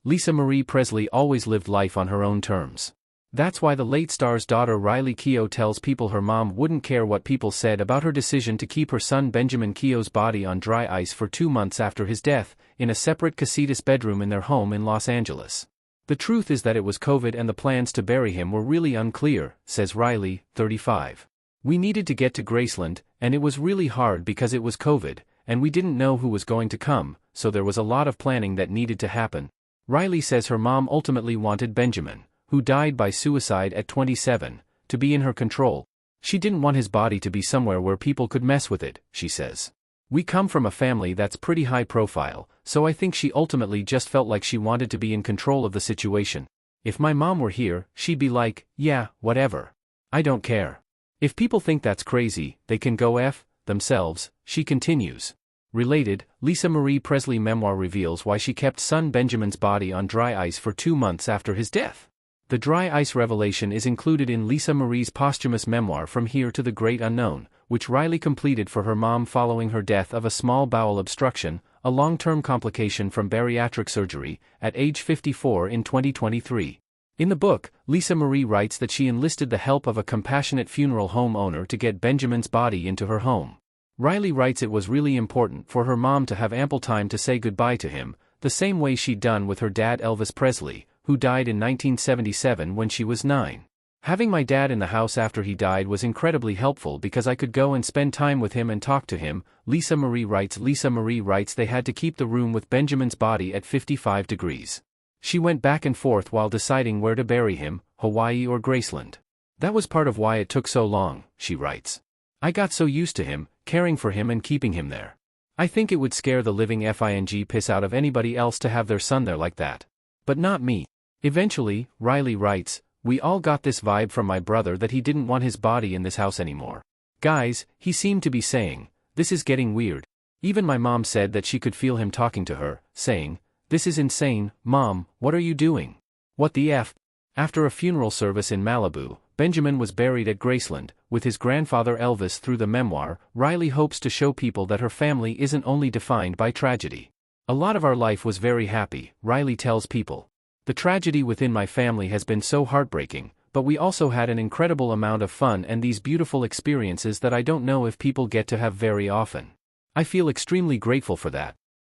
Lisa Marie Presley always lived life on her own terms. That's why the late star's daughter Riley Keough tells people her mom wouldn't care what people said about her decision to keep her son Benjamin Keough's body on dry ice for 2 months after his death, in a separate casitas bedroom in their home in Los Angeles. The truth is that it was COVID and the plans to bury him were really unclear, says Riley, 35. We needed to get to Graceland, and it was really hard because it was COVID, and we didn't know who was going to come, so there was a lot of planning that needed to happen. Riley says her mom ultimately wanted Benjamin, who died by suicide at 27, to be in her control. She didn't want his body to be somewhere where people could mess with it, she says. We come from a family that's pretty high profile, so I think she ultimately just felt like she wanted to be in control of the situation. If my mom were here, she'd be like, yeah, whatever. I don't care. If people think that's crazy, they can go F themselves, she continues. Related, Lisa Marie Presley memoir reveals why she kept son Benjamin's body on dry ice for 2 months after his death. The dry ice revelation is included in Lisa Marie's posthumous memoir From Here to the Great Unknown, which Riley completed for her mom following her death of a small bowel obstruction, a long-term complication from bariatric surgery, at age 54 in 2023. In the book, Lisa Marie writes that she enlisted the help of a compassionate funeral home owner to get Benjamin's body into her home. Riley writes it was really important for her mom to have ample time to say goodbye to him, the same way she'd done with her dad Elvis Presley, who died in 1977 when she was 9. Having my dad in the house after he died was incredibly helpful because I could go and spend time with him and talk to him, Lisa Marie writes. Lisa Marie writes they had to keep the room with Benjamin's body at 55 degrees. She went back and forth while deciding where to bury him, Hawaii or Graceland. That was part of why it took so long, she writes. I got so used to him, caring for him and keeping him there. I think it would scare the living fing piss out of anybody else to have their son there like that. But not me. Eventually, Riley writes, we all got this vibe from my brother that he didn't want his body in this house anymore. Guys, he seemed to be saying, this is getting weird. Even my mom said that she could feel him talking to her, saying, this is insane, Mom, what are you doing? What the F? After a funeral service in Malibu, Benjamin was buried at Graceland, with his grandfather Elvis. Through the memoir, Riley hopes to show people that her family isn't only defined by tragedy. A lot of our life was very happy, Riley tells people. The tragedy within my family has been so heartbreaking, but we also had an incredible amount of fun and these beautiful experiences that I don't know if people get to have very often. I feel extremely grateful for that.